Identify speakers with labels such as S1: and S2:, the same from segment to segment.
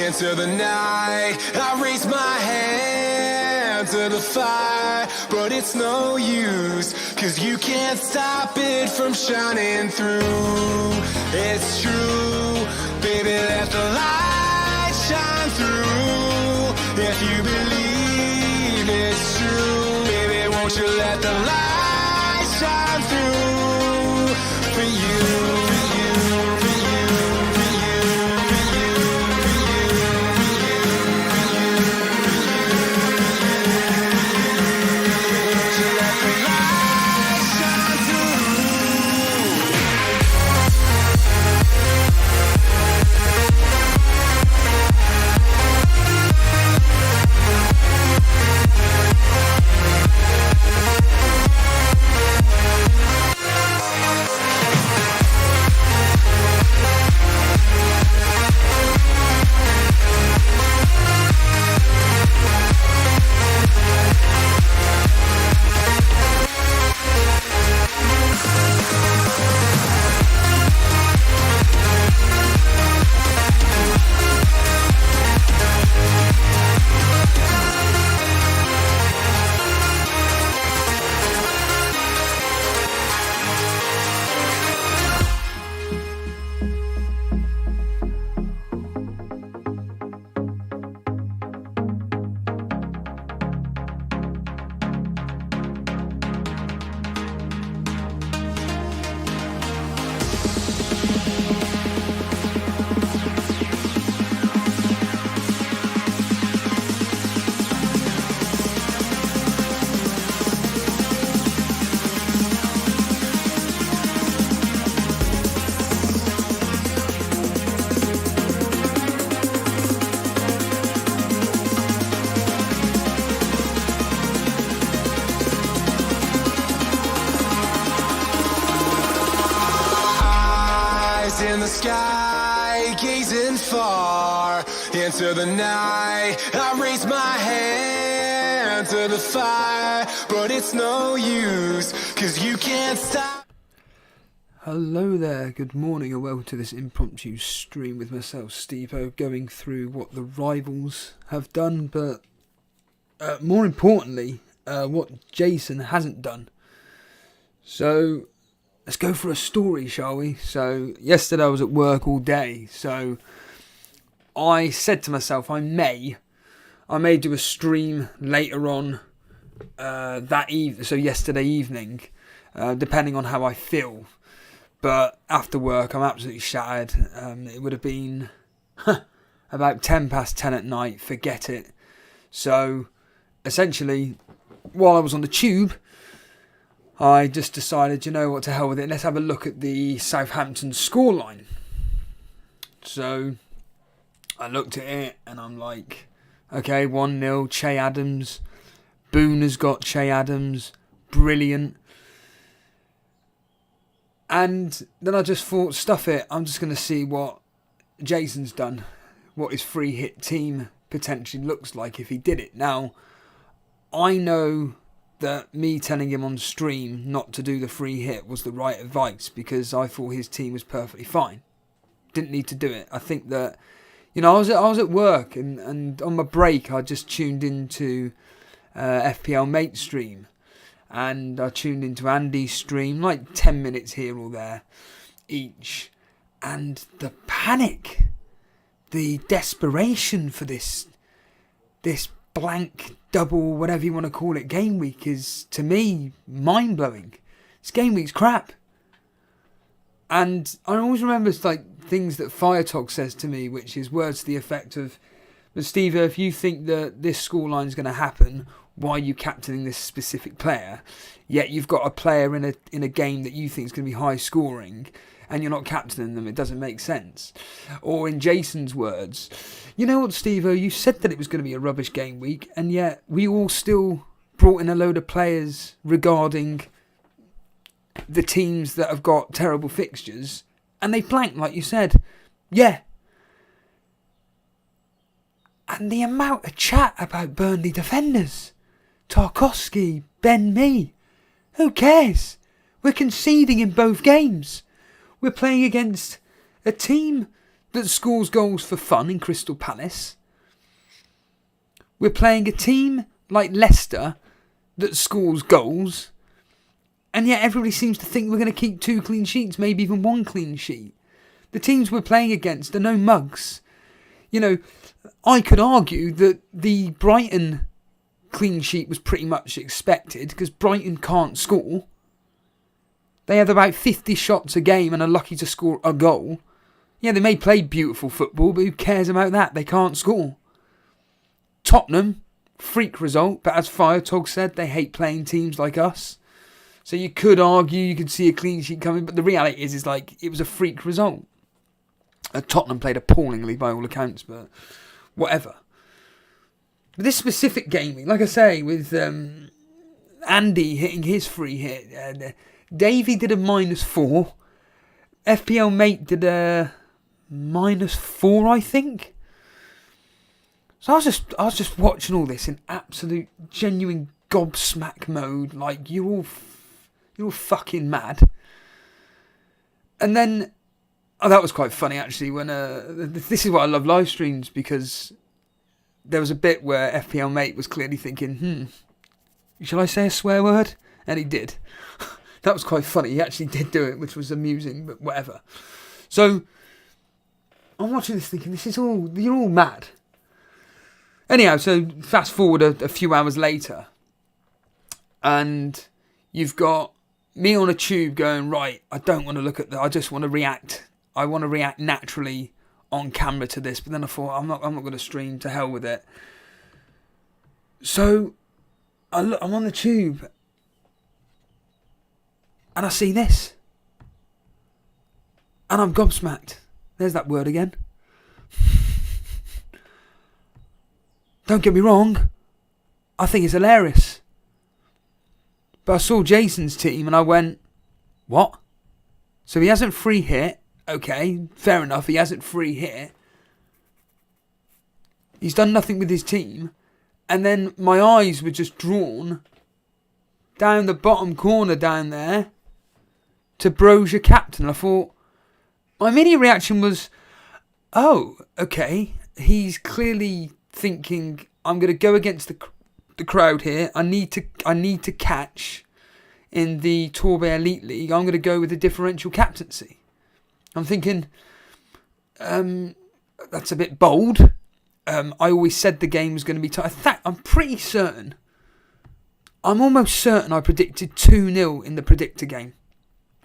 S1: into the night. I raise my hand to the fire, but it's no use, 'cause you can't stop it from shining through. It's true, baby, let the light shine through. If you believe it's true, baby, won't you let the light shine through for you. In the sky, gazing far into the night, I raise my hand to the fire, but it's no use, 'cause you can't stop.
S2: Hello there, good morning and welcome to this impromptu stream with myself, Steve-O, going through what the rivals have done, but more importantly, what Jason hasn't done. So let's go for a story, shall we? So yesterday I was at work all day, so I said to myself I may do a stream later on so yesterday evening, depending on how I feel. But after work I'm absolutely shattered. It would have been about 10 past 10 at night, forget it. So essentially, while I was on the tube, I just decided, you know what, to hell with it. Let's have a look at the Southampton scoreline. So I looked at it and I'm like, okay, 1-0, Che Adams. Boone has got Che Adams. Brilliant. And then I just thought, stuff it. I'm just going to see what Jason's done. What his free hit team potentially looks like if he did it. Now, I know that me telling him on stream not to do the free hit was the right advice, because I thought his team was perfectly fine. Didn't need to do it. I think that, you know, I was at work and on my break I just tuned into FPL mate stream, and I tuned into Andy's stream, like 10 minutes here or there each, and the panic, the desperation for this blank double, whatever you want to call it, game week is, to me, mind-blowing. This game week's crap. And I always remember like things that Firetalk says to me, which is words to the effect of, but Steve, if you think that this scoreline is going to happen, why are you captaining this specific player? Yet you've got a player in a game that you think is going to be high scoring, and you're not captaining them. It doesn't make sense. Or in Jason's words, you know what, Steve-O, you said that it was going to be a rubbish game week, and yet we all still brought in a load of players regarding the teams that have got terrible fixtures, and they blanked, like you said. Yeah. And the amount of chat about Burnley defenders. Tarkowski, Ben Mee. Who cares? We're conceding in both games. We're playing against a team that scores goals for fun in Crystal Palace. We're playing a team like Leicester that scores goals. And yet everybody seems to think we're going to keep 2 clean sheets, maybe even 1 clean sheet. The teams we're playing against are no mugs. You know, I could argue that the Brighton clean sheet was pretty much expected because Brighton can't score. They have about 50 shots a game and are lucky to score a goal. Yeah, they may play beautiful football, but who cares about that? They can't score. Tottenham, freak result, but as Firetalk said, they hate playing teams like us. So you could argue, you could see a clean sheet coming, but the reality is like it was a freak result. Tottenham played appallingly by all accounts, but whatever. But this specific game, like I say, with Andy hitting his free hit, Davey did a -4, FPL Mate did a -4, I think. So I was just watching all this in absolute, genuine gobsmack mode, like you're all fucking mad. And then, that was quite funny actually. When this is why I love live streams, because there was a bit where FPL Mate was clearly thinking, shall I say a swear word? And he did. That was quite funny. He actually did do it, which was amusing, but whatever. So I'm watching this thinking, you're all mad. Anyhow, so fast forward a few hours later, and you've got me on a tube going, right, I don't want to look at that. I just want to react. I want to react naturally on camera to this. But then I thought, I'm not going to stream, to hell with it. So I'm on the tube, and I see this, and I'm gobsmacked. There's that word again. Don't get me wrong, I think it's hilarious. But I saw Jason's team and I went, what? So he hasn't free hit. Okay, fair enough, he hasn't free hit. He's done nothing with his team. And then my eyes were just drawn down the bottom corner down there to Brozier captain. I thought, my immediate reaction was, oh, okay, he's clearly thinking, I'm going to go against the crowd here. I need to catch in the Torbay Elite League. I'm going to go with the differential captaincy. I'm thinking, that's a bit bold. I always said the game was going to be tight. I'm pretty certain. I'm almost certain I predicted 2-0 in the predictor game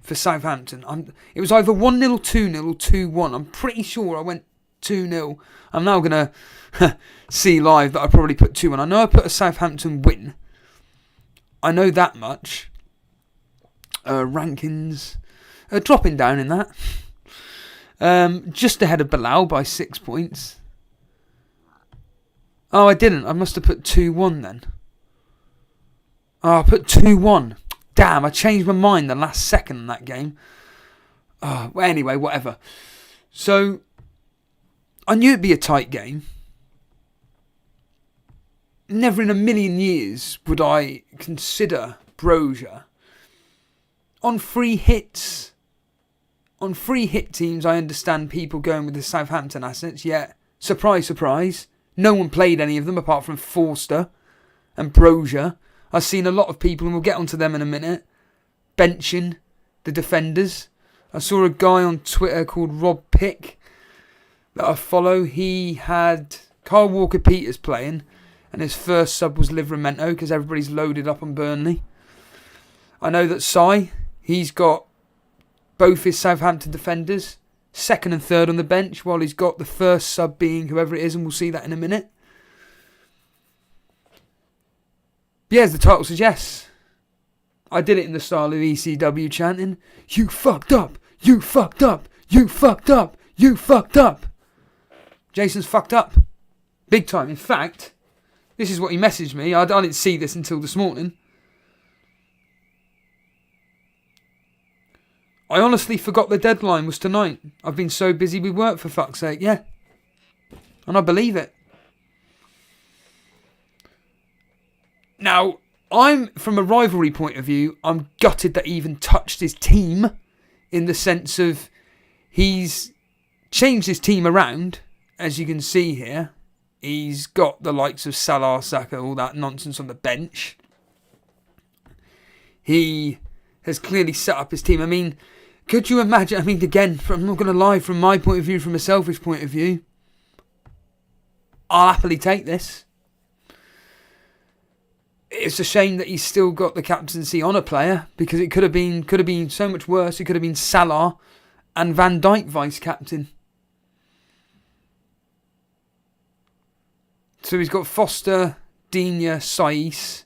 S2: for Southampton. It was either 1-0 or 2-0 or 2-1. I'm pretty sure I went 2-0. I'm now going to see live that I probably put 2-1. I know I put a Southampton win. I know that much. Rankings dropping down in that. Just ahead of Bilal by 6 points. Oh, I didn't. I must have put 2-1 then. Oh, I put 2-1. Damn, I changed my mind the last second in that game. Oh, well, anyway, whatever. So, I knew it'd be a tight game. Never in a million years would I consider Brozier. On free hits, on free hit teams, I understand people going with the Southampton assets, yet, surprise, surprise, no one played any of them apart from Forster and Brozier. I've seen a lot of people, and we'll get onto them in a minute, benching the defenders. I saw a guy on Twitter called Rob Pick that I follow. He had Kyle Walker-Peters playing, and his first sub was Livramento because everybody's loaded up on Burnley. I know that Sai, he's got both his Southampton defenders, second and third on the bench, while he's got the first sub being whoever it is, and we'll see that in a minute. But yeah, as the title suggests, I did it in the style of ECW chanting, "You fucked up, you fucked up, you fucked up, you fucked up." Jason's fucked up. Big time. In fact, this is what he messaged me. I didn't see this until this morning. I honestly forgot the deadline was tonight. I've been so busy with work, for fuck's sake. Yeah. And I believe it. Now, from a rivalry point of view, I'm gutted that he even touched his team, in the sense of he's changed his team around, as you can see here. He's got the likes of Salah, Saka, all that nonsense on the bench. He has clearly set up his team. I mean, could you imagine? I mean, again, I'm not going to lie, from my point of view, from a selfish point of view, I'll happily take this. It's a shame that he's still got the captaincy on a player, because it could have been so much worse. It could have been Salah and Van Dijk vice captain. So he's got Foster, Digne, Saiss,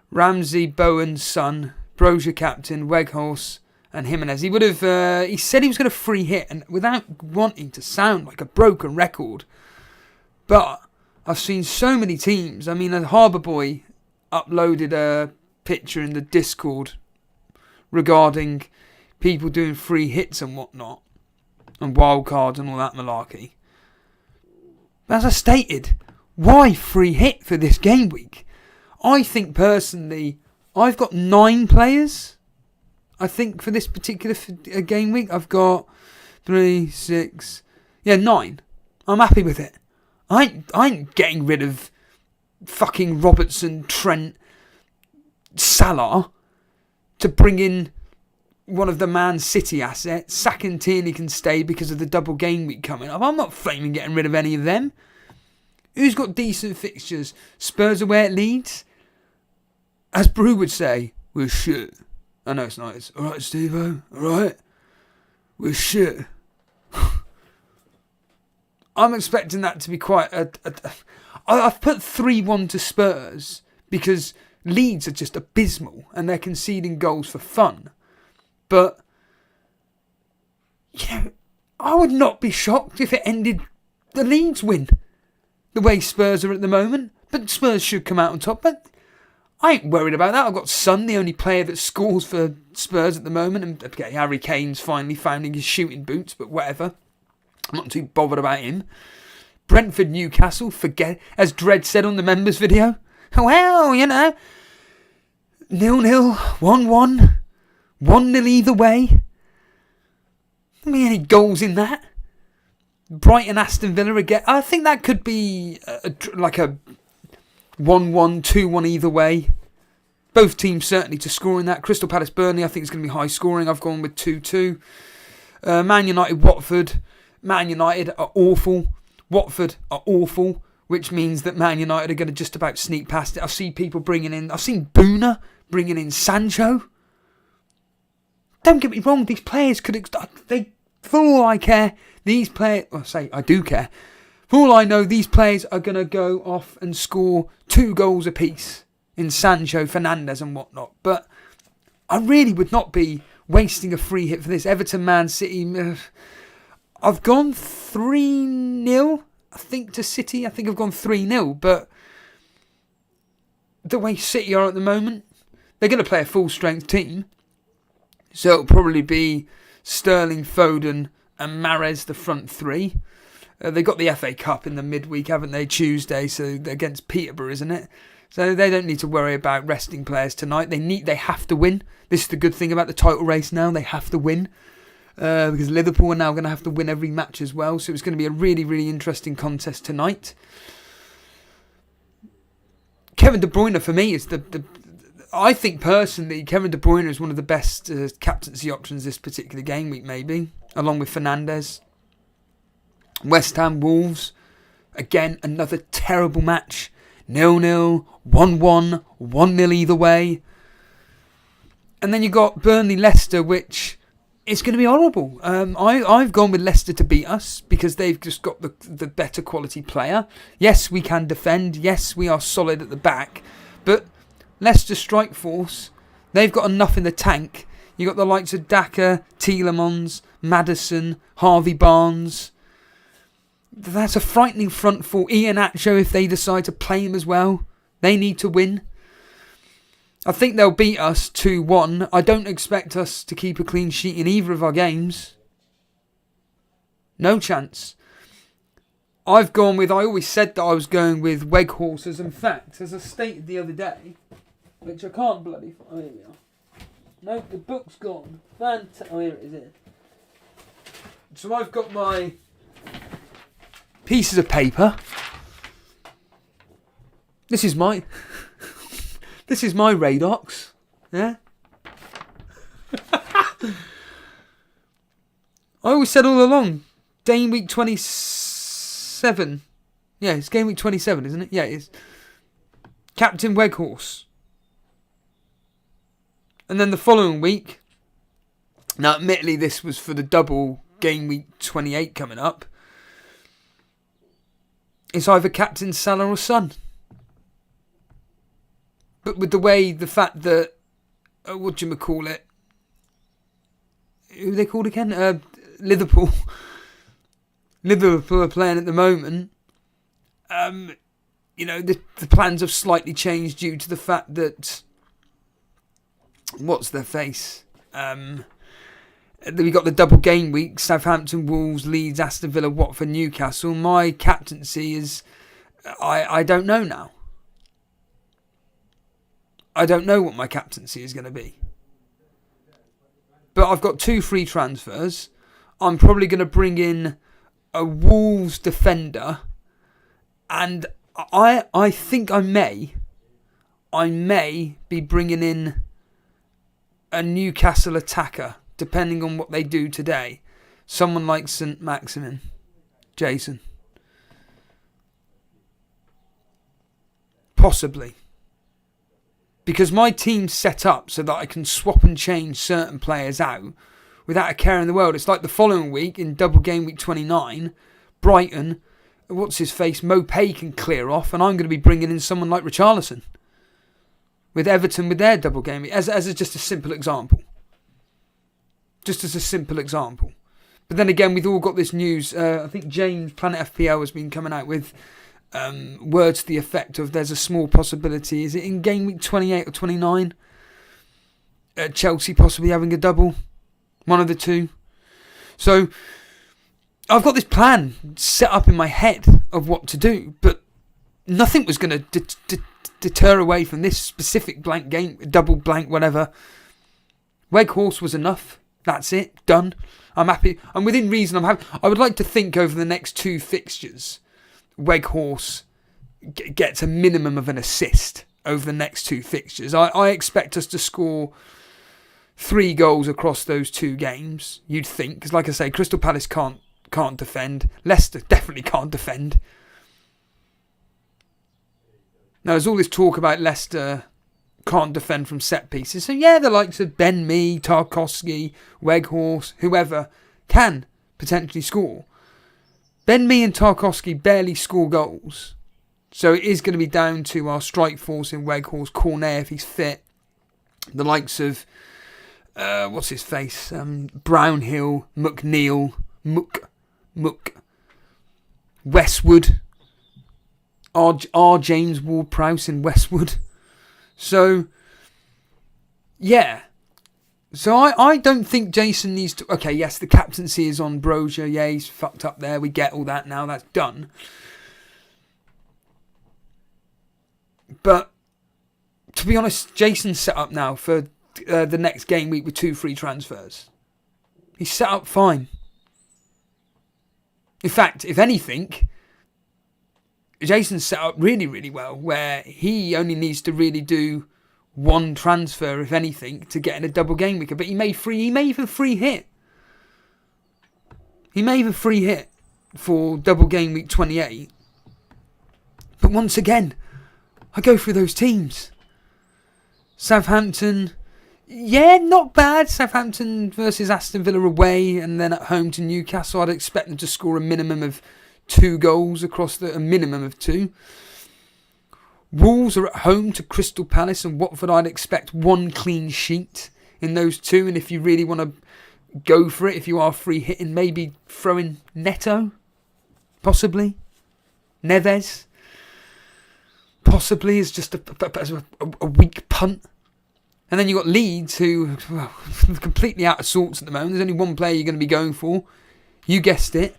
S2: Ramsey, Bowen, Son, Brozier captain, Weghorst and Jimenez. He would have. He said he was going to free hit, and without wanting to sound like a broken record, but I've seen so many teams. I mean, Harbour Boy uploaded a picture in the Discord regarding people doing free hits and whatnot, and wildcards and all that malarkey. As I stated, why free hit for this game week? I think personally, I've got 9 players. I think for this particular game week, I've got 3, 6, 9. I'm happy with it. I ain't getting rid of fucking Robertson, Trent, Salah to bring in one of the Man City assets. Saka and Tierney can stay because of the double game week coming up. I'm not flaming getting rid of any of them. Who's got decent fixtures? Spurs away at Leeds? As Brew would say, we're shit. I know it's not. It's alright, Steve-O. Alright? We're shit. I'm expecting that to be quite I've put 3-1 to Spurs because Leeds are just abysmal and they're conceding goals for fun. But, I would not be shocked if it ended the Leeds win. The way Spurs are at the moment. But Spurs should come out on top. But I ain't worried about that. I've got Son, the only player that scores for Spurs at the moment. And okay, Harry Kane's finally finding his shooting boots, but whatever. I'm not too bothered about him. Brentford, Newcastle, forget. As Dredd said on the members video. Well, 0-0, 1-1, 1-0 either way. Not any goals in that. Brighton, Aston Villa again. I think that could be like a 1-1, 2-1 either way. Both teams certainly to score in that. Crystal Palace, Burnley, I think it's going to be high scoring. I've gone with 2-2. Man United, Watford. Man United are awful. Watford are awful, which means that Man United are going to just about sneak past it. I've seen Boona bringing in Sancho. Don't get me wrong, these players could... for all I care, these players... I do care. For all I know, these players are going to go off and score 2 goals apiece in Sancho, Fernandes and whatnot. But I really would not be wasting a free hit for this. Everton, Man City... I've gone 3-0, I think, to City. I think I've gone 3-0, but the way City are at the moment, they're going to play a full-strength team. So it'll probably be Sterling, Foden and Mahrez, the front 3. They got the FA Cup in the midweek, haven't they, Tuesday, so they're against Peterborough, isn't it? So they don't need to worry about resting players tonight. They have to win. This is the good thing about the title race now. They have to win. Because Liverpool are now going to have to win every match as well. So it's going to be a really, really interesting contest tonight. Kevin De Bruyne, for me, is I think personally, Kevin De Bruyne is one of the best captaincy options this particular game week, maybe. Along with Fernandes. West Ham, Wolves. Again, another terrible match. 0-0, 1-1, 1-0 either way. And then you got Burnley, Leicester, which... it's going to be horrible. I've gone with Leicester to beat us because they've just got the better quality player. Yes, we can defend. Yes, we are solid at the back. But Leicester strike force, they've got enough in the tank. You've got the likes of Daka, Tielemans, Maddison, Harvey Barnes. That's a frightening front four. Iheanacho, if they decide to play him as well. They need to win. I think they'll beat us 2-1. I don't expect us to keep a clean sheet in either of our games. No chance. I always said that I was going with Weghorst as, in fact, as I stated the other day, which I can't bloody... oh, here we are. No, the book's gone. Oh, here it is. So I've got my pieces of paper. This is my Radox. Yeah. I always said all along, Gameweek 27. Yeah, it's Gameweek 27, isn't it? Yeah, it is. Captain Weghorse. And then the following week, now admittedly this was for the double Gameweek 28 coming up, it's either Captain Salah or Son. But with the fact that, what do you call it? Who are they called again? Liverpool. Liverpool are playing at the moment. The plans have slightly changed due to the fact that, what's their face? We got the double game week, Southampton, Wolves, Leeds, Aston Villa, Watford, Newcastle. My captaincy is, I don't know now. I don't know what my captaincy is going to be. But I've got 2 free transfers. I'm probably going to bring in a Wolves defender. And I think I may be bringing in a Newcastle attacker, depending on what they do today. Someone like St. Maximin. Jason. Possibly. Because my team's set up so that I can swap and change certain players out without a care in the world. It's like the following week in double game week 29, Brighton, what's his face, Mopay can clear off, and I'm going to be bringing in someone like Richarlison. With Everton with their double game week, as just a simple example. Just as a simple example. But then again, we've all got this news. I think James, Planet FPL, has been coming out with words to the effect of there's a small possibility, is it in game week 28 or 29? Chelsea possibly having a double. One of the two. So, I've got this plan set up in my head of what to do, but nothing was going to deter away from this specific blank game, double blank, whatever. Weghorse was enough. That's it. Done. I'm happy. I'm within reason. I'm happy. I would like to think over the next 2 fixtures, Weghorse gets a minimum of an assist over the next 2 fixtures. I expect us to score 3 goals across those 2 games, you'd think. Because like I say, Crystal Palace can't defend. Leicester definitely can't defend. Now, there's all this talk about Leicester can't defend from set pieces. So yeah, the likes of Ben Mee, Tarkowski, Weghorse, whoever can potentially score. Ben Mee and Tarkowski barely score goals. So it is going to be down to our strike force in Weghorse, Cornet if he's fit. The likes of, what's his face? Brownhill, McNeil, Mook, Westwood, R. James Ward-Prowse in Westwood. So, yeah. So I don't think Jason needs to... Okay, yes, the captaincy is on Brozier. Yeah, he's fucked up there. We get all that now. That's done. But, to be honest, Jason's set up now for the next game week with 2 free transfers. He's set up fine. In fact, if anything, Jason's set up really, really well, where he only needs to really do 1 transfer, if anything, to get in a double game week. But he may even free hit. He may even free hit for double game week 28. But once again, I go through those teams. Southampton, yeah, not bad. Southampton versus Aston Villa away, and then at home to Newcastle. I'd expect them to score a minimum of 2 goals across a minimum of 2. Wolves are at home to Crystal Palace and Watford. I'd expect 1 clean sheet in those 2. And if you really want to go for it, if you are free hitting, maybe throw in Neto, possibly. Neves, possibly, as just a weak punt. And then you've got Leeds, who are completely out of sorts at the moment. There's only 1 player you're going to be going for. You guessed it,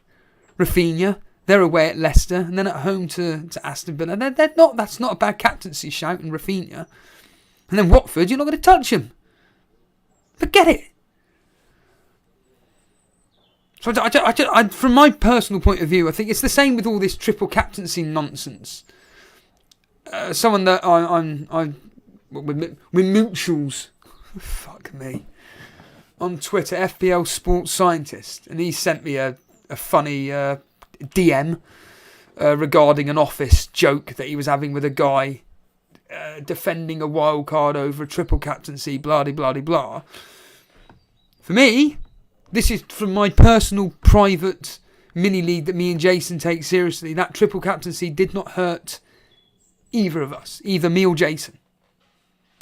S2: Rafinha. They're away at Leicester, and then at home to Aston Villa. That's not a bad captaincy shout in Rafinha. And then Watford, you're not going to touch him. Forget it. So from my personal point of view, I think it's the same with all this triple captaincy nonsense. Someone that I'm with mutuals, fuck me, on Twitter, FPL Sports Scientist, and he sent me a funny DM regarding an office joke that he was having with a guy defending a wild card over a triple captaincy, blah de blah de blah. For me, this is from my personal private mini league that me and Jason take seriously. That triple captaincy did not hurt either of us, either me or Jason.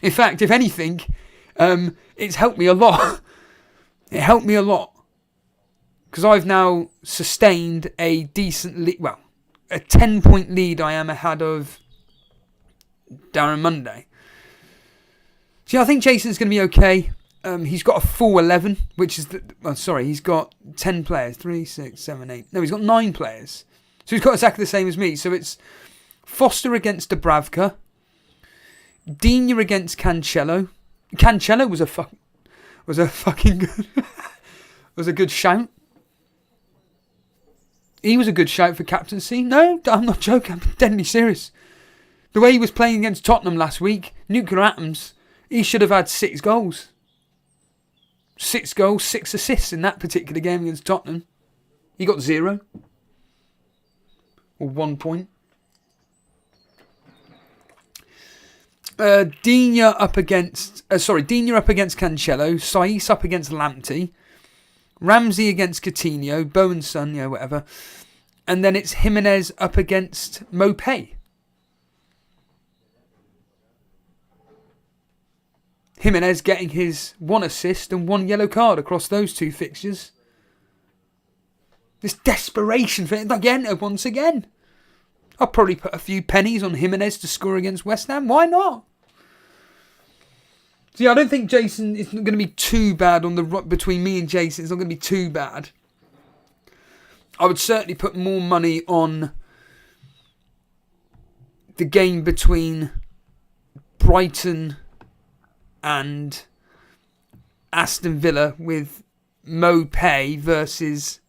S2: In fact, if anything, it's helped me a lot. It helped me a lot. Because I've now sustained a decent lead, well, a 10-point lead I am ahead of Darren Monday. See, I think Jason's going to be okay. He's got a full 11, which is, he's got 10 players. 3, 6, 7, 8. No, he's got 9 players. So he's got exactly the same as me. So it's Foster against Dubravka. Digne against Cancelo. Cancelo was a fucking good, was a good shout. He was a good shout for captaincy. No, I'm not joking. I'm deadly serious. The way he was playing against Tottenham last week, nuclear atoms, he should have had 6 goals. 6 goals, 6 assists in that particular game against Tottenham. He got 0. Or 1 point. Digne up against Cancelo. Saiss up against Lamptey. Ramsey against Coutinho. Bowen's son, whatever. And then it's Jimenez up against Mopé. Jimenez getting his 1 assist and 1 yellow card across those 2 fixtures. This desperation for it again, once again. I'll probably put a few pennies on Jimenez to score against West Ham. Why not? See, I don't think Jason is going to be too bad on the between me and Jason. It's not going to be too bad. I would certainly put more money on the game between Brighton and Aston Villa with Mopé versus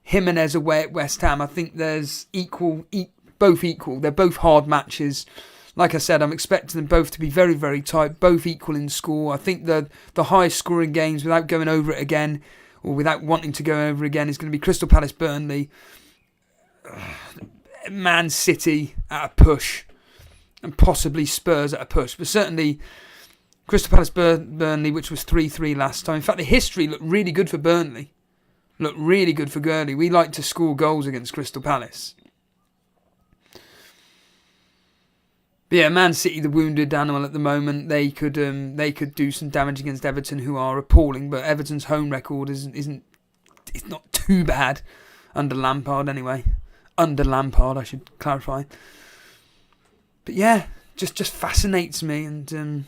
S2: Jimenez away at West Ham. I think there's both equal. They're both hard matches. Like I said, I'm expecting them both to be very, very tight, both equal in score. I think the highest scoring games, without going over it again, or without wanting to go over again, is going to be Crystal Palace Burnley, Man City at a push, and possibly Spurs at a push. But certainly Crystal Palace Burnley, which was 3-3 last time. In fact, the history looked really good for Burnley. Looked really good for Gurley. We like to score goals against Crystal Palace. But yeah, Man City, the wounded animal at the moment, they could do some damage against Everton, who are appalling. But Everton's home record it's not too bad under Lampard anyway. Under Lampard, I should clarify. But yeah, just fascinates me. And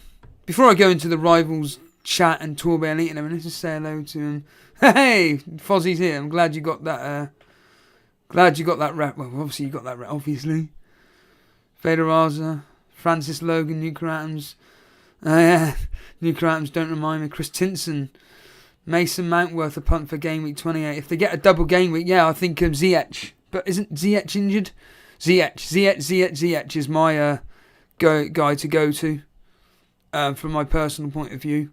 S2: before I go into the rivals chat and Tour by Elite, let's just say hello to him. Hey, Fozzie's here. I'm glad you got that. Glad you got that rep. Well, obviously you got that rep. Obviously, Federaza, Francis Logan, Nuclear Atoms. Yeah, Nuclear Atoms don't remind me. Chris Tinson, Mason Mountworth a punt for game week 28. If they get a double game week, I think Ziyech. But isn't Ziyech injured? Ziyech is my guy to go to from my personal point of view.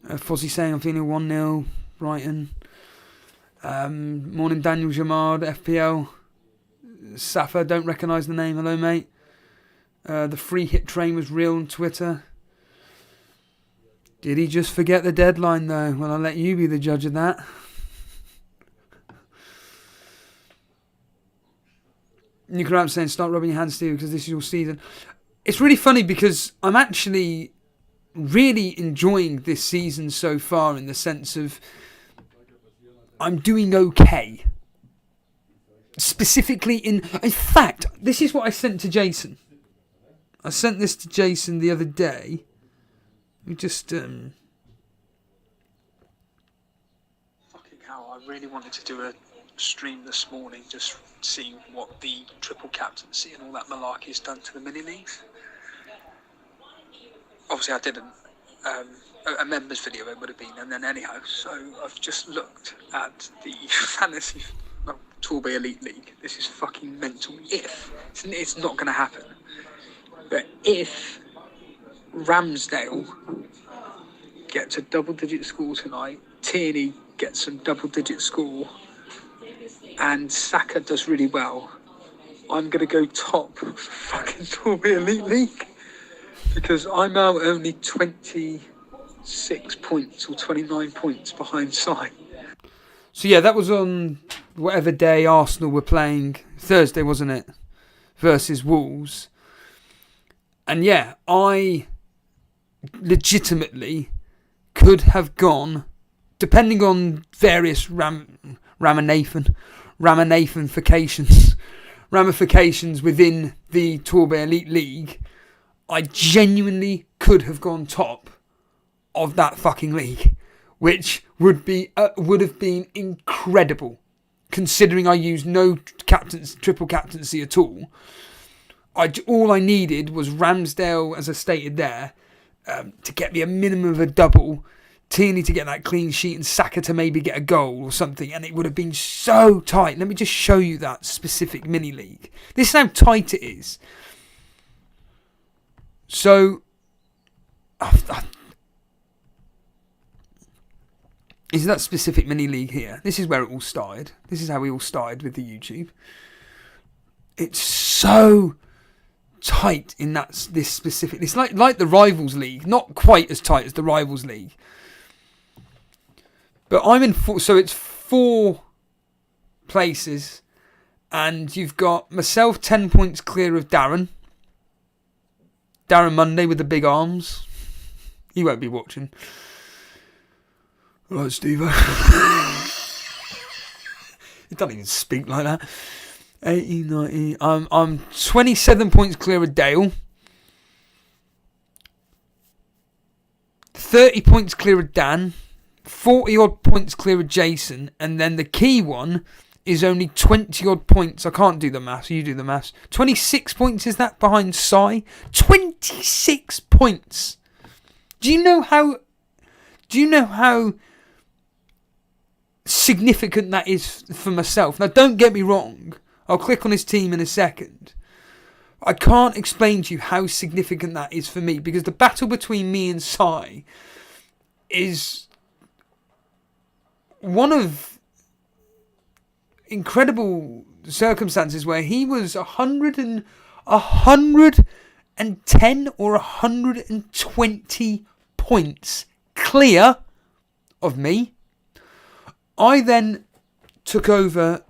S2: Fozzie saying I'm feeling 1-0 Brighton. Morning Daniel Jamard, FPL. Safa, don't recognise the name. Hello mate. The free hit train was real on Twitter. Did he just forget the deadline though? Well, I'll let you be the judge of that. Nuclear saying start rubbing your hands Steve because this is your season. It's really funny because I'm actually really enjoying this season so far in the sense of I'm doing okay. Specifically in fact, this is what I sent to Jason. I sent this to Jason the other day. We just fucking hell, I really wanted to do a stream this morning just seeing what the triple captaincy and all that malarkey has done to the mini leagues. Obviously I didn't. a members video it would have been, and then anyhow, so I've just looked at the fantasy Torbay Elite League. This is fucking mental. If it's not going to happen, but if Ramsdale gets a double-digit score tonight, Tierney gets some double-digit score, and Saka does really well, I'm going to go top of the fucking Torbay Elite League, because I'm now only 26 points or 29 points behind Si. So yeah, that was on whatever day Arsenal were playing, Thursday wasn't it, versus Wolves. And yeah, I legitimately could have gone, depending on various ramifications within the Torbay Elite League, I genuinely could have gone top of that fucking league, which would have been incredible, considering I used no triple captaincy at all. All I needed was Ramsdale, as I stated there, to get me a minimum of a double, Tierney to get that clean sheet, and Saka to maybe get a goal or something, and it would have been so tight. Let me just show you that specific mini league. This is how tight it is. So, is that specific mini league here? This is where it all started. This is how we all started with the YouTube. It's so tight in this specific. It's like the Rivals League, not quite as tight as the Rivals League. But I'm in four, so it's 4 places, and you've got myself 10 points clear of Darren Monday with the big arms. He won't be watching. Right, Steve. He doesn't even speak like that. 80, 90. I'm 27 points clear of Dale. 30 points clear of Dan. 40 odd points clear of Jason. And then the key one is only 20 odd points. I can't do the maths. You do the maths. 26 points is that behind Si? 26 points. Do you know how significant that is for myself? Now, don't get me wrong. I'll click on his team in a second. I can't explain to you how significant that is for me, because the battle between me and Si is one of incredible circumstances where he was 110 or 120 points clear of me. I then took over,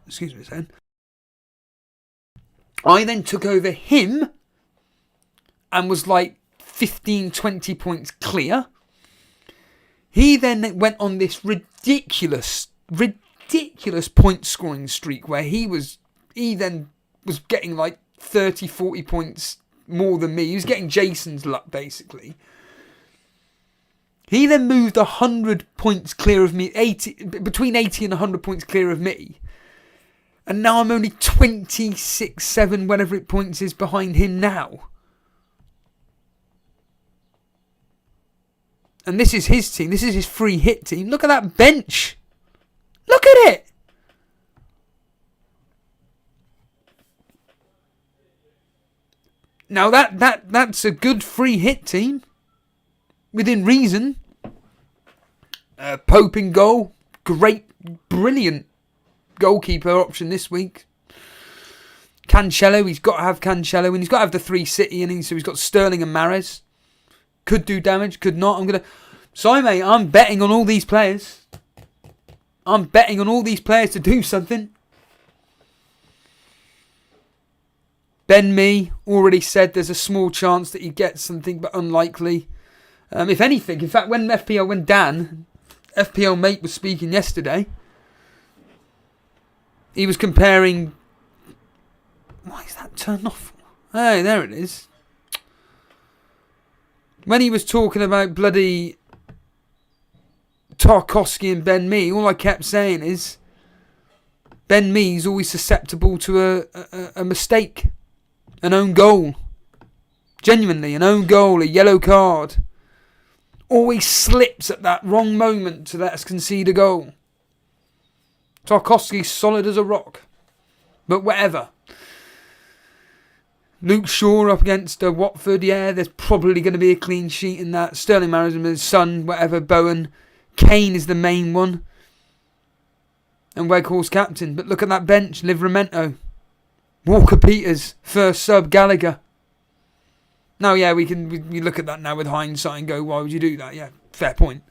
S2: I then took over him and was like 15, 20 points clear. He then went on this ridiculous point scoring streak where he then was getting like 30, 40 points more than me. He was getting Jason's luck, basically. He then moved 100 points clear of me, between 80 and 100 points clear of me. And now I'm only 26, 7, whatever it points is behind him now. And this is his team. This is his free hit team. Look at that bench. Look at it. Now that's a good free hit team. Within reason. Pope in goal. Great, brilliant goalkeeper option this week. Cancelo, he's got to have Cancelo, and he's got to have the 3 City, and so he's got Sterling and Mahrez. Could do damage, could not. Sorry, mate, I'm betting on all these players. I'm betting on all these players to do something. Ben Mee already said there's a small chance that he gets something, but unlikely. If anything, in fact, when Dan, FPL mate, was speaking yesterday, he was comparing. Why is that turned off? Hey, there it is. When he was talking about bloody Tarkowski and Ben Mee, all I kept saying is Ben Mee's always susceptible to a mistake, an own goal. Genuinely, an own goal, a yellow card. Always slips at that wrong moment to let us concede a goal. Tarkowski's solid as a rock. But whatever. Luke Shaw up against Watford. Yeah, there's probably going to be a clean sheet in that. Sterling Maris and his son, whatever, Bowen. Kane is the main one. And Weghorst captain. But look at that bench. Livramento. Walker-Peters. First sub, Gallagher. Now, yeah, we look at that now with hindsight and go, why would you do that? Yeah, fair point.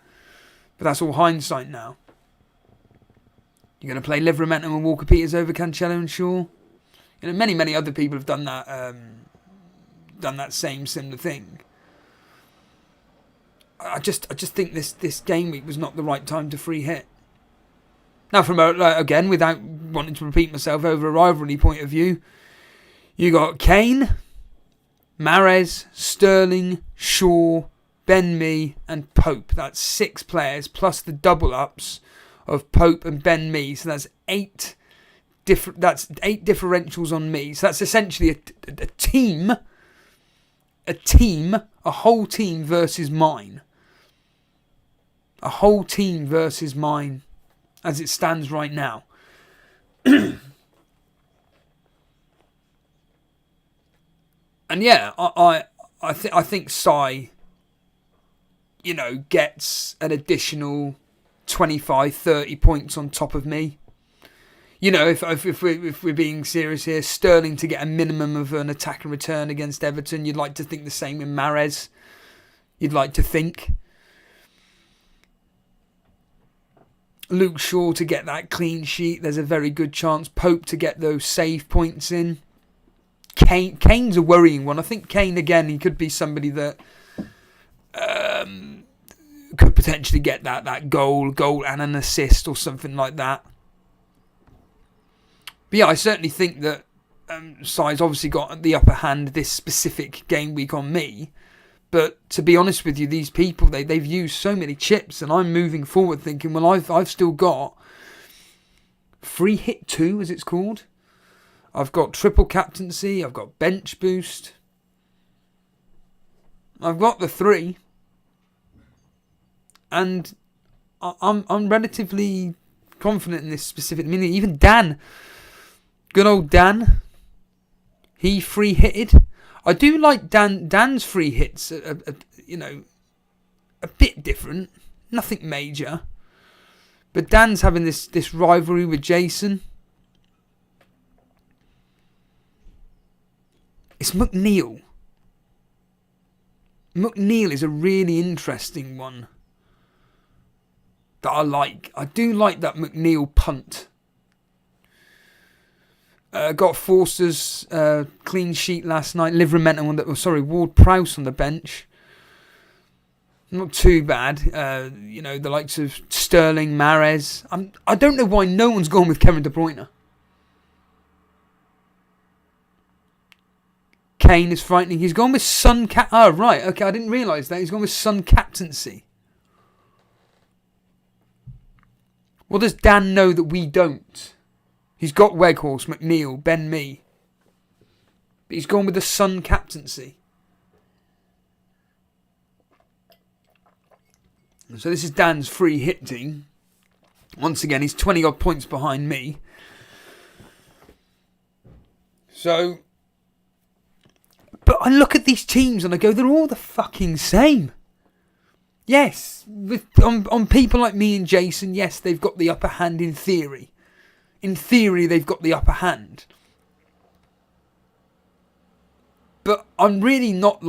S2: But that's all hindsight now. You're going to play Livramento and Walker-Peters over Cancelo and Shaw? You know, many other people have done that same similar thing. I just think this game week was not the right time to free hit. Now, from again, without wanting to repeat myself, over a rivalry point of view, you got Kane, Mahrez, Sterling, Shaw, Ben Mee, and Pope. That's 6 players plus the double ups of Pope and Ben Mee. So that's 8 differentials on me. So that's essentially a team, a whole team versus mine. A whole team versus mine as it stands right now. And yeah, I think Sai, gets an additional 25, 30 points on top of me. If we're being serious here, Sterling to get a minimum of an attack and return against Everton. You'd like to think the same in Mahrez. You'd like to think. Luke Shaw to get that clean sheet. There's a very good chance. Pope to get those save points in. Kane's a worrying one. I think Kane, again, he could be somebody that could potentially get that goal and an assist or something like that. But yeah, I certainly think that Sai's obviously got the upper hand this specific game week on me. But to be honest with you, these people, they've used so many chips, and I'm moving forward thinking, well, I've still got free hit 2, as it's called. I've got triple captaincy. I've got bench boost. I've got the 3. And I'm relatively confident in this specific. I mean, even Dan, good old Dan, he free hitted. I do like Dan's free hits. A bit different, nothing major. But Dan's having this rivalry with Jason. It's McNeil. McNeil is a really interesting one that I like. I do like that McNeil punt. Got Forster's clean sheet last night. Livramento Ward-Prowse on the bench. Not too bad. The likes of Sterling, Mahrez. I don't know why no one's gone with Kevin De Bruyne. Kane is frightening. He's gone with Sun Cap. Oh, right. Okay, I didn't realise that. He's gone with Sun Captaincy. What does Dan know that we don't? He's got Weghorst, McNeil, Ben Mee. But he's gone with the Sun Captaincy. So this is Dan's free hit team. Once again, he's 20 odd points behind me. So, but I look at these teams and I go, they're all the fucking same. Yes, on people like me and Jason, yes, they've got the upper hand in theory. In theory, they've got the upper hand. But I'm really not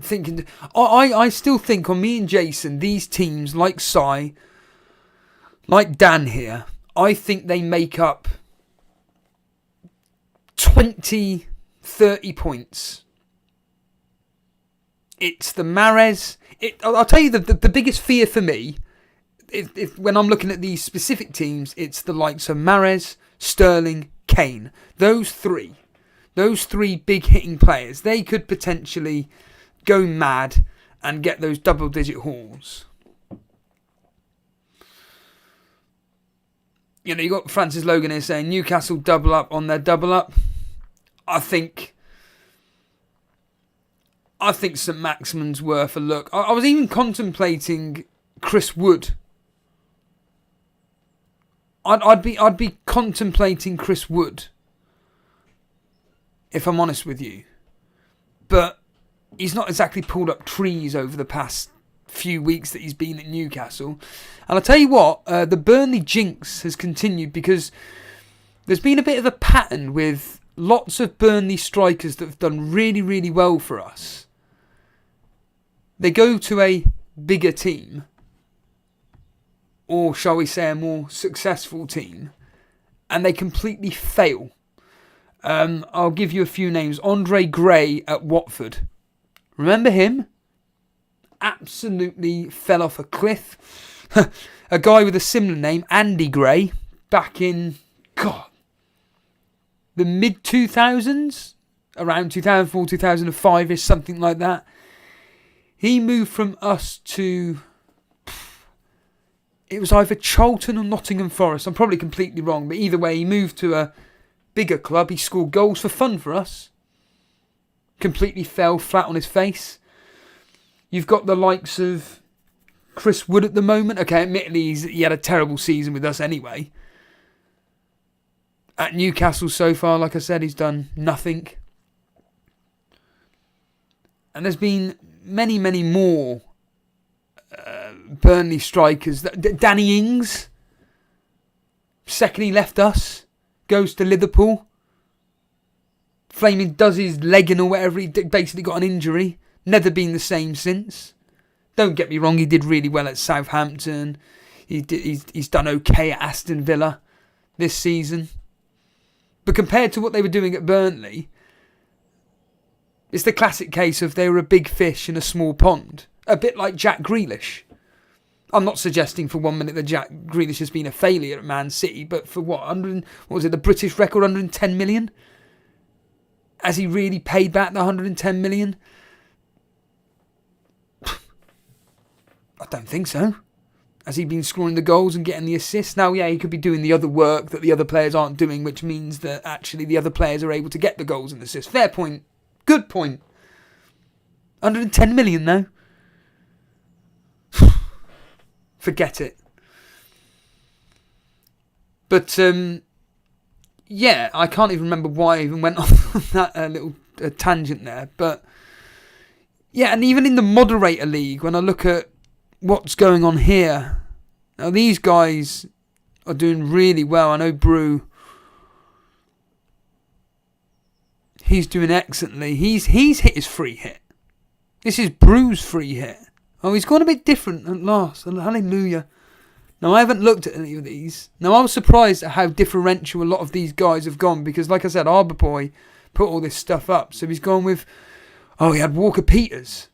S2: thinking. I still think on me and Jason, these teams like Sai, like Dan here, I think they make up 20, 30 points. It's the Mahrez. I'll tell you the biggest fear for me, if when I'm looking at these specific teams, it's the likes of Mahrez, Sterling, Kane. Those three big hitting players, they could potentially go mad and get those double-digit hauls. You got Francis Logan here saying Newcastle double up on their double up. I think I think St Maximin's worth a look. I was even contemplating Chris Wood. I'd be contemplating Chris Wood, if I'm honest with you. But he's not exactly pulled up trees over the past few weeks that he's been at Newcastle. And I'll tell you what, the Burnley jinx has continued because there's been a bit of a pattern with lots of Burnley strikers that have done really, really well for us. They go to a bigger team, or shall we say a more successful team, and they completely fail. I'll give you a few names. Andre Gray at Watford. Remember him? Absolutely fell off a cliff. A guy with a similar name, Andy Gray, back in, the mid-2000s? Around 2004, 2005-ish, something like that. He moved from us to... It was either Charlton or Nottingham Forest. I'm probably completely wrong, but either way, he moved to a bigger club. He scored goals for fun for us. Completely fell flat on his face. You've got the likes of Chris Wood at the moment. Okay, admittedly, he had a terrible season with us anyway. At Newcastle so far, like I said, he's done nothing. And there's been many, many more Burnley strikers. Danny Ings, second he left us, goes to Liverpool. Flaming does his legging or whatever. He basically got an injury. Never been the same since. Don't get me wrong, he did really well at Southampton. He's done okay at Aston Villa this season. But compared to what they were doing at Burnley, it's the classic case of they were a big fish in a small pond. A bit like Jack Grealish. I'm not suggesting for 1 minute that Jack Grealish has been a failure at Man City, but for what was it, the British record, 110 million? Has he really paid back the 110 million? I don't think so. Has he been scoring the goals and getting the assists? Now, yeah, he could be doing the other work that the other players aren't doing, which means that actually the other players are able to get the goals and assists. Fair point. Good point. 110 million, though. Forget it. But, yeah, I can't even remember why I even went off that little tangent there. But, yeah, and even in the Moderator League, when I look at what's going on here, now these guys are doing really well. I know Brew, he's doing excellently. He's hit his free hit. This is Brew's free hit. Oh, he's gone a bit different at last. Hallelujah. Now, I haven't looked at any of these. Now, I was surprised at how differential a lot of these guys have gone. Because, like I said, Arbor Boy put all this stuff up. So he's gone with... Oh, he had Walker Peters.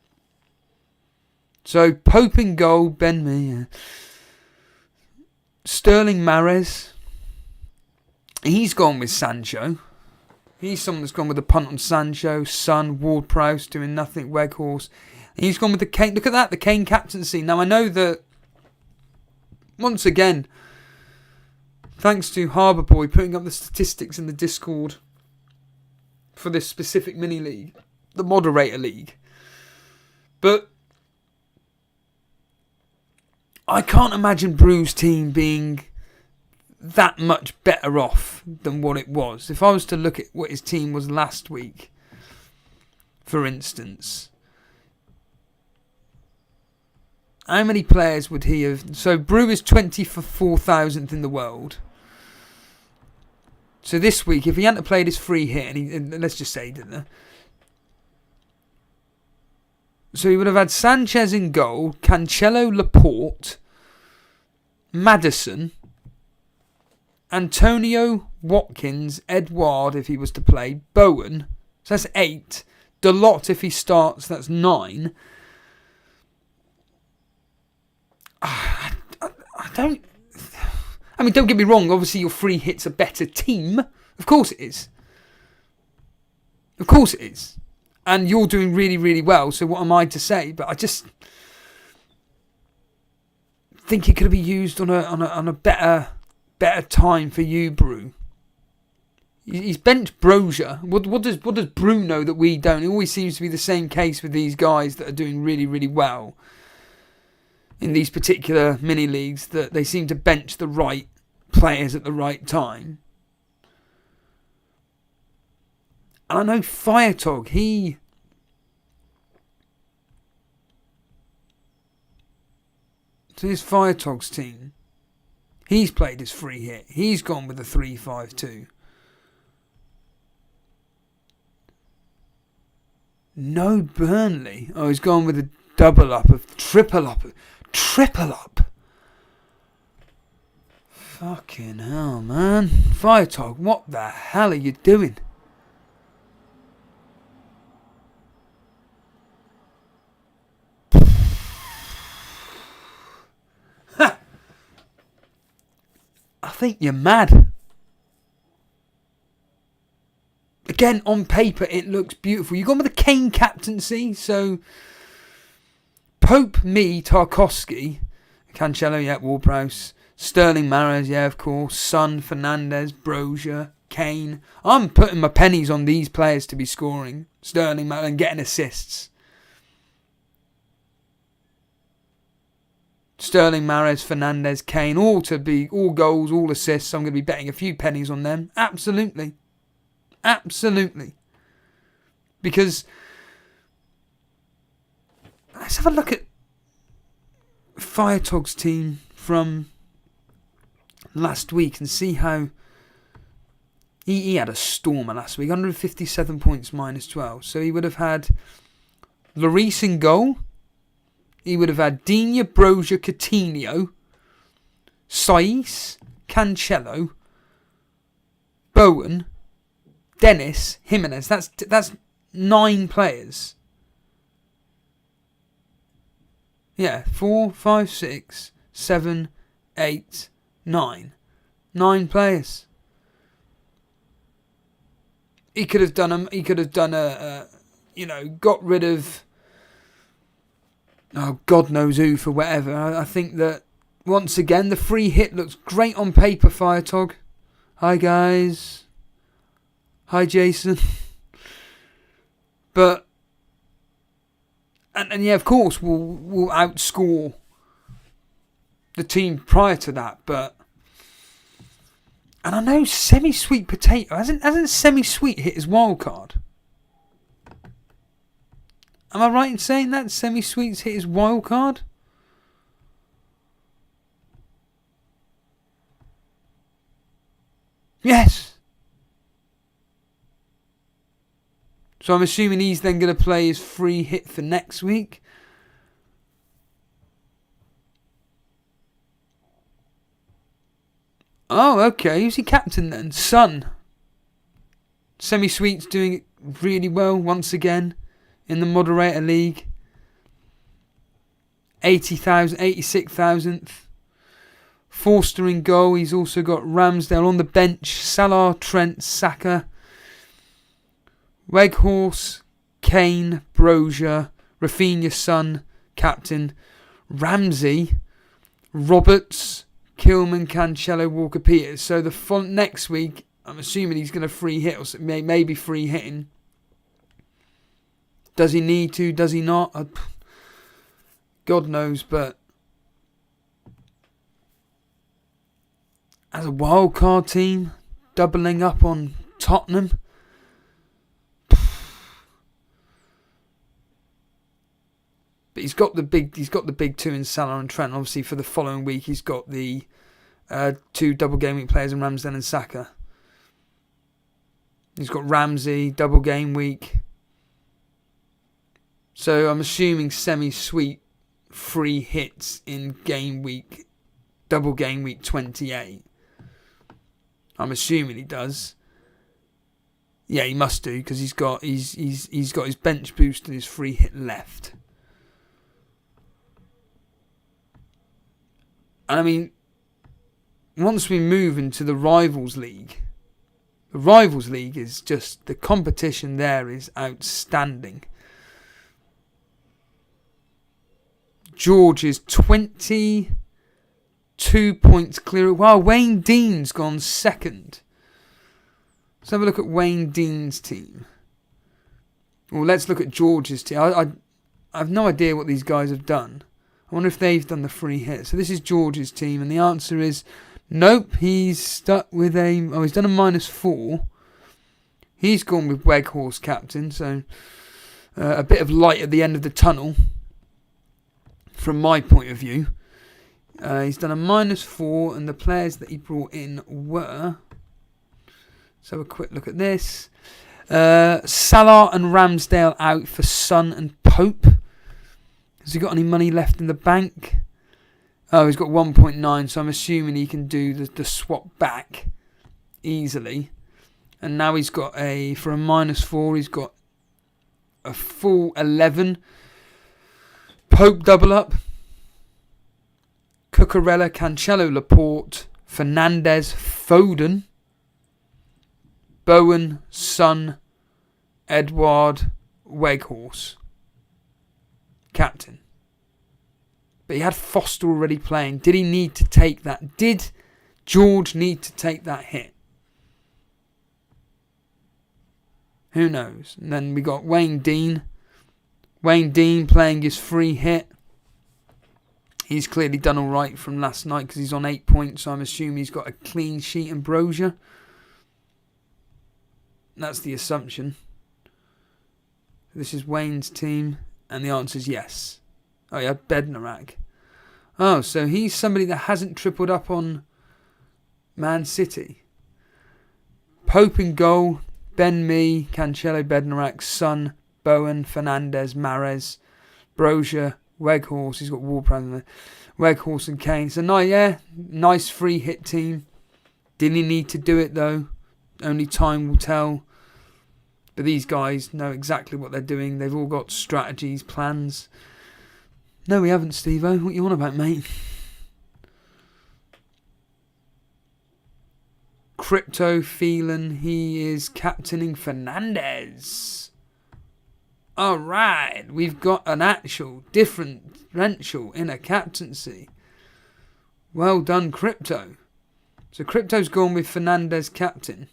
S2: So, Pope in goal, Ben Mee. Sterling Mahrez. He's gone with Sancho. He's someone that's gone with a punt on Sancho. Son, Ward-Prowse doing nothing. Weghorst. He's gone with the Kane. Look at that, the Kane captaincy. Now, I know that, once again, thanks to Harbour Boy putting up the statistics in the Discord for this specific mini-league, the Moderator League. But I can't imagine Brew's team being that much better off than what it was. If I was to look at what his team was last week, for instance... How many players would he have... So, Brew is 24,000th in the world. So, this week, if he hadn't played his free hit, and let's just say he didn't. So, he would have had Sanchez in goal, Cancelo, Laporte, Maddison, Antonio, Watkins, Edouard, if he was to play, Bowen. So, that's 8. Dalot, if he starts, that's 9. Don't get me wrong, obviously your free hit's a better team. Of course it is. Of course it is. And you're doing really, really well, so what am I to say? But I just think it could be used on a better time for you, Brew. He's benched Brozier. What does Bruno know that we don't? It always seems to be the same case with these guys that are doing really, really well in these particular mini leagues, that they seem to bench the right players at the right time. And I know Firetalk, so his Firetalk's team, he's played his free hit. He's gone with a 3-5-2. No Burnley. Oh, he's gone with a triple up. Fucking hell, man. Firetalk, what the hell are you doing? I think you're mad. Again, on paper, it looks beautiful. You've gone with the Kane captaincy. So, Pope, me, Tarkowski, Cancelo, yeah, Ward-Prowse, Sterling, Mahrez, yeah, of course, Son, Fernandes, Brozier, Kane. I'm putting my pennies on these players to be scoring. Sterling, Mahrez, and getting assists. Sterling, Mahrez, Fernandes, Kane, all to be all goals, all assists. I'm going to be betting a few pennies on them. Absolutely. Because let's have a look at Firetalk's team from last week and see how he had a stormer last week. 157 points minus 12. So he would have had Lloris in goal. He would have had Digne, Brozier, Coutinho, Saiss, Cancelo, Bowen, Dennis, Jimenez. That's 9 players. Yeah, 4, 5, 6, 7, 8, 9. 9 players. He could have done got rid of, oh, God knows who for whatever. I think that, once again, the free hit looks great on paper, Firetalk. Hi, guys. Hi, Jason. But, and yeah, of course, we'll outscore the team prior to that, but, and I know Semi-Sweet Potato, hasn't Semi-Sweet hit his wild card? Am I right in saying that Semi-Sweet's hit his wild card? Yes. So I'm assuming he's then going to play his free hit for next week. Oh, okay. Who's he captain then? Son. Semi-Sweet's doing it really well once again in the Moderator League. 80,000, 86,000th. Forster in goal. He's also got Ramsdale on the bench. Salah, Trent, Saka, Weghorst, Kane, Brozier, Rafinha, Son, captain, Ramsey, Roberts, Kilman, Cancelo, Walker, Peters. So the next week, I'm assuming he's going to free hit, or maybe free hitting. Does he need to? Does he not? God knows, but as a wildcard team, doubling up on Tottenham. But he's got the big two in Salah and Trent. Obviously, for the following week, he's got the 2 double game week players in Ramsdale and Saka. He's got Ramsey, double game week. So I'm assuming Semi-Sweet free hits in game week, double game week 28. I'm assuming he does. Yeah, he must do, because he's got his bench boost and his free hit left. And I mean, once we move into the Rivals League, the Rivals League is just, the competition there is outstanding. George is 22 points clear. Wow, Wayne Dean's gone second. Let's have a look at Wayne Dean's team. Well, let's look at George's team. I have no idea what these guys have done. I wonder if they've done the free hit. So this is George's team, and the answer is nope. He's stuck with he's done a -4. He's gone with Weghorse captain, so a bit of light at the end of the tunnel from my point of view. He's done a -4, and the players that he brought in were... Let's have a quick look at this. Salah and Ramsdale out for Son and Pope. Has he got any money left in the bank? Oh, he's got 1.9, so I'm assuming he can do the swap back easily. And now he's got for a -4, he's got a full 11. Pope double up. Cucurella, Cancelo, Laporte, Fernandes, Foden, Bowen, Son, Edouard, Weghorse. Captain. But he had Foster already playing. Did he need to take that? Did George need to take that hit? Who knows? And then we got Wayne Dean. Wayne Dean playing his free hit. He's clearly done all right from last night because he's on 8 points. So I'm assuming he's got a clean sheet and Brozier. That's the assumption. This is Wayne's team. And the answer is yes. Oh yeah, Bednarak. Oh, so he's somebody that hasn't tripled up on Man City. Pope in goal. Ben Mee, Cancelo, Bednarak, Son, Bowen, Fernandes, Mahrez, Brozier, Weghorse. He's got Ward-Prowse, Weghorse and Kane. So nice free hit team. Didn't he need to do it though? Only time will tell. But these guys know exactly what they're doing. They've all got strategies, plans. No, we haven't, Steve-O. What you on about, mate? Crypto Phelan, he is captaining Fernandes. Alright, we've got an actual differential in a captaincy. Well done, Crypto. So Crypto's gone with Fernandes captain.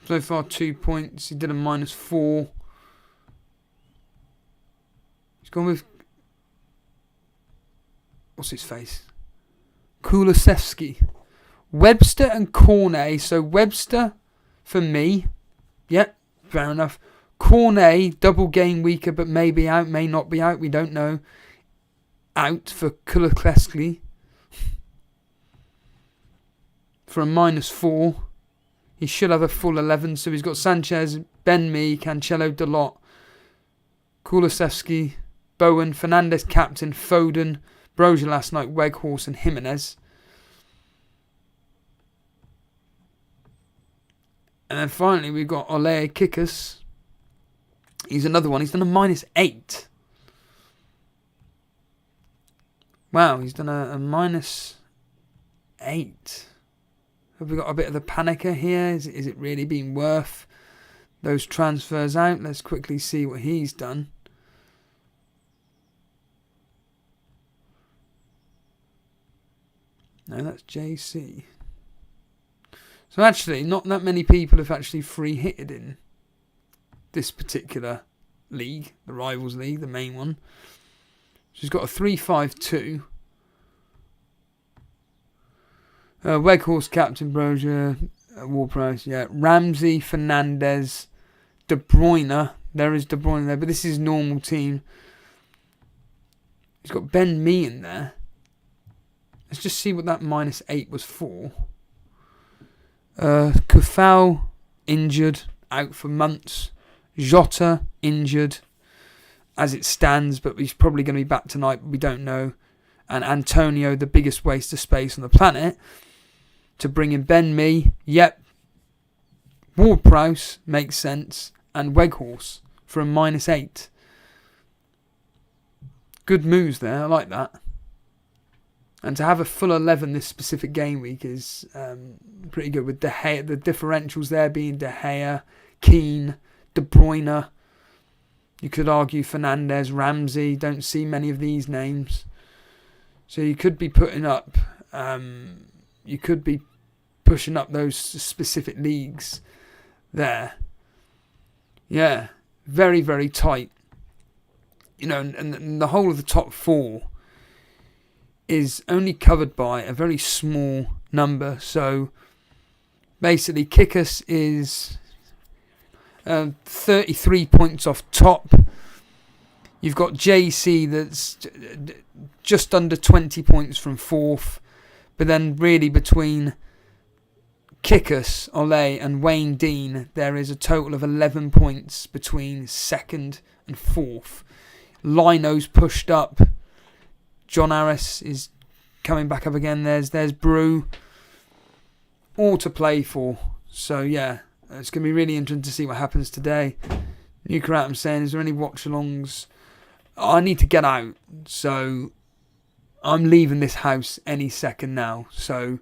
S2: So far 2 points. He did a -4. He's gone with... What's his face? Kulusevski. Webster and Cornet. So Webster for me. Yep, fair enough. Cornet, double game weaker, but may be out, may not be out. We don't know. Out for Kulusevski. For a -4. He should have a full 11. So he's got Sanchez, Ben Mee, Cancelo, Dalot, Kulusevski, Bowen, Fernandes captain, Foden, Brozier last night, Weghorse and Jimenez. And then finally we've got Ole Kickers. He's another one. He's done a -8. Wow, he's done a -8. Have we got a bit of the panicker here? Is it really been worth those transfers out? Let's quickly see what he's done. No, that's JC. So actually, not that many people have actually free hitted in this particular league, the Rivals League, the main one. She's got a 3-5-2. Weghorse, captain, Brozier, Ward-Prowse, yeah. Ramsey, Fernandes, De Bruyne. There is De Bruyne there, but this is normal team. He's got Ben Mee in there. Let's just see what that -8 was for. Kufau, injured, out for months. Jota, injured, as it stands, but he's probably going to be back tonight, but we don't know. And Antonio, the biggest waste of space on the planet, to bring in Ben Mee. Yep. Ward-Prowse makes sense. And Weghorse for a -8. Good moves there. I like that. And to have a full 11 this specific game week is pretty good. With De Gea, the differentials there being De Gea, Keane, De Bruyne. You could argue Fernandes, Ramsey. Don't see many of these names. So you could be putting up, you could be pushing up those specific leagues there. Yeah, very, very tight. You know, and the whole of the top 4 is only covered by a very small number. So basically, Kickers is 33 points off top. You've got JC that's just under 20 points from 4th. But then really between Kickers, Ole and Wayne Dean, there is a total of 11 points between 2nd and 4th. Lino's pushed up. John Harris is coming back up again. There's Brew. All to play for. So yeah, it's going to be really interesting to see what happens today. Nuka saying, is there any watch-alongs? I need to get out. So I'm leaving this house any second now. So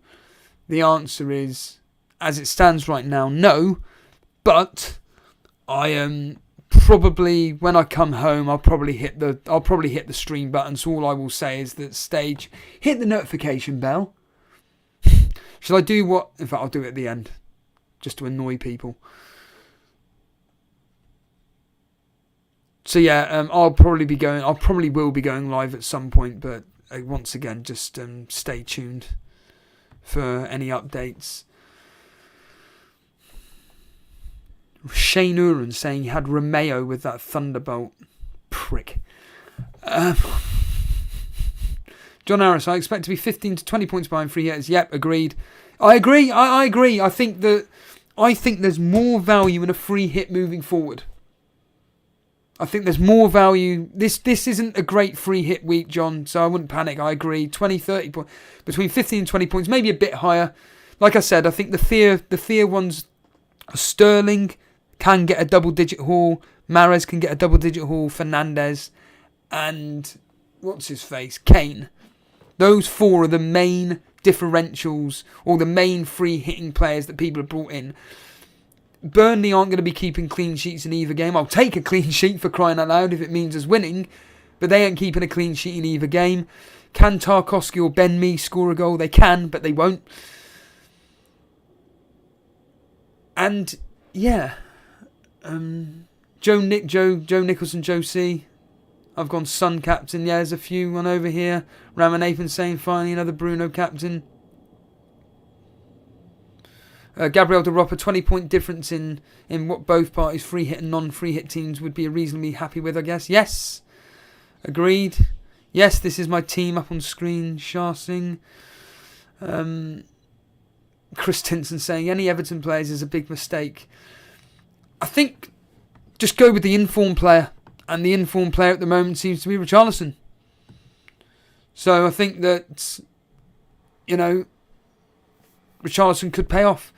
S2: the answer is, as it stands right now, no. But I am probably, when I come home, I'll probably hit the stream button. So all I will say is that stage, hit the notification bell. Shall I do what? In fact, I'll do it at the end, just to annoy people. So yeah, I'll probably will be going live at some point. But once again, just stay tuned for any updates. Shane Uren saying he had Romeo with that Thunderbolt. Prick. John Harris, I expect to be 15 to 20 points behind free hitters. Yep, agreed. I agree. I agree. I think there's more value in a free hit moving forward. I think there's more value. This isn't a great free hit week, John, so I wouldn't panic. I agree. 20, 30 points. Between 15 and 20 points, maybe a bit higher. Like I said, I think the thier ones are Sterling can get a double-digit haul. Mahrez can get a double-digit haul. Fernandez and what's his face? Kane. Those 4 are the main differentials or the main free hitting players that people have brought in. Burnley aren't going to be keeping clean sheets in either game. I'll take a clean sheet for crying out loud if it means us winning, but they ain't keeping a clean sheet in either game. Can Tarkowski or Ben Mee score a goal? They can, but they won't. And yeah, Joe Nicholson, Joe C. I've gone Sun captain. Yeah, there's a few on over here. Ramanathan saying finally another Bruno captain. Gabriel De Ropper, 20-point difference in what both parties, free hit and non-free hit teams, would be reasonably happy with, I guess. Yes, agreed. Yes, this is my team up on screen. Shah Singh. Chris Tinson saying any Everton players is a big mistake. I think just go with the informed player. And the informed player at the moment seems to be Richarlison. So I think that, Richarlison could pay off.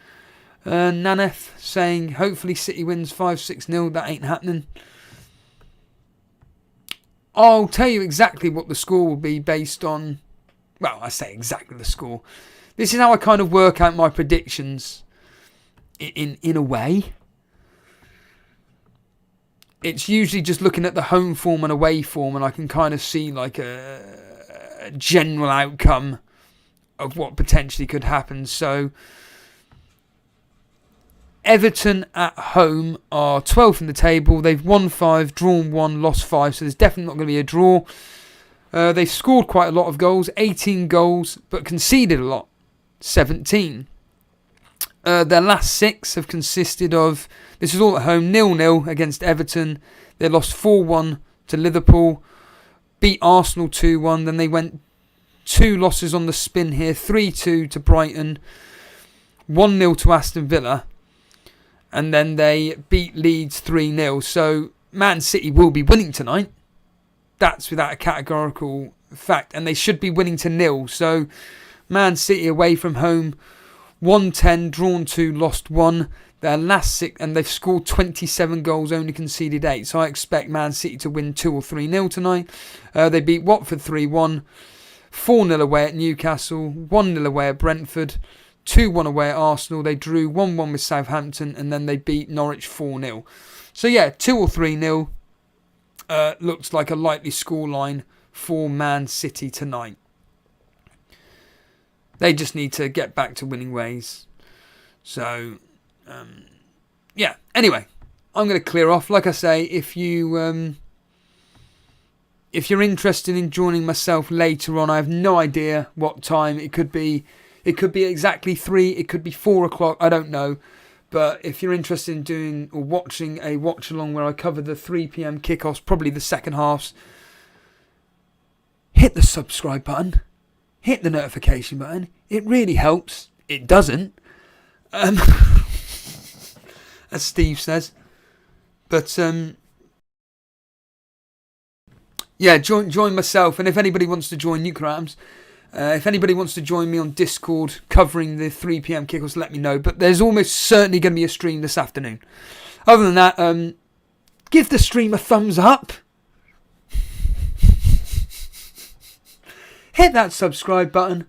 S2: Naneth saying, hopefully City wins 5-6-0. That ain't happening. I'll tell you exactly what the score will be based on... Well, I say exactly the score. This is how I kind of work out my predictions in a way. It's usually just looking at the home form and away form, and I can kind of see like a general outcome of what potentially could happen. So Everton at home are 12th in the table. They've won 5, drawn 1, lost 5, so there's definitely not going to be a draw. They've scored quite a lot of goals, 18 goals, but conceded a lot, 17. Their last 6 have consisted of, this is all at home, 0-0 against Everton. They lost 4-1 to Liverpool, beat Arsenal 2-1, then they went 2 losses on the spin here, 3-2 to Brighton, 1-0 to Aston Villa, and then they beat Leeds 3-0. So Man City will be winning tonight. That's without a categorical fact, and they should be winning to 0. So Man City away from home, 1-10, drawn 2, lost 1. Their last 6, and they've scored 27 goals, only conceded 8. So I expect Man City to win 2 or 3-0 tonight. They beat Watford 3-1, 4-0 away at Newcastle, 1-0 away at Brentford, 2-1 away at Arsenal. They drew 1-1 with Southampton, and then they beat Norwich 4-0. So yeah, 2 or 3-0 looks like a likely scoreline for Man City tonight. They just need to get back to winning ways. So, yeah. Anyway, I'm going to clear off. Like I say, if you're interested in joining myself later on, I have no idea what time. It could be exactly 3. It could be 4 o'clock. I don't know. But if you're interested in doing or watching a watch along where I cover the 3 p.m. kickoffs, probably the second halves, hit the subscribe button. Hit the notification button. It really helps. It doesn't. As Steve says. But, yeah, join myself. And if anybody wants to join Nuclearams, if anybody wants to join me on Discord covering the 3 p.m. kickoffs, let me know. But there's almost certainly going to be a stream this afternoon. Other than that, give the stream a thumbs up. Hit that subscribe button.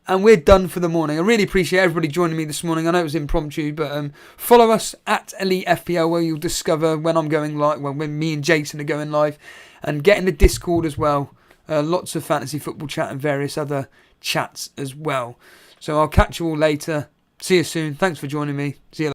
S2: And we're done for the morning. I really appreciate everybody joining me this morning. I know it was impromptu, but follow us at Elite FPL where you'll discover when I'm going live, when me and Jason are going live. And get in the Discord as well. Lots of fantasy football chat and various other chats as well. So I'll catch you all later. See you soon. Thanks for joining me. See you later.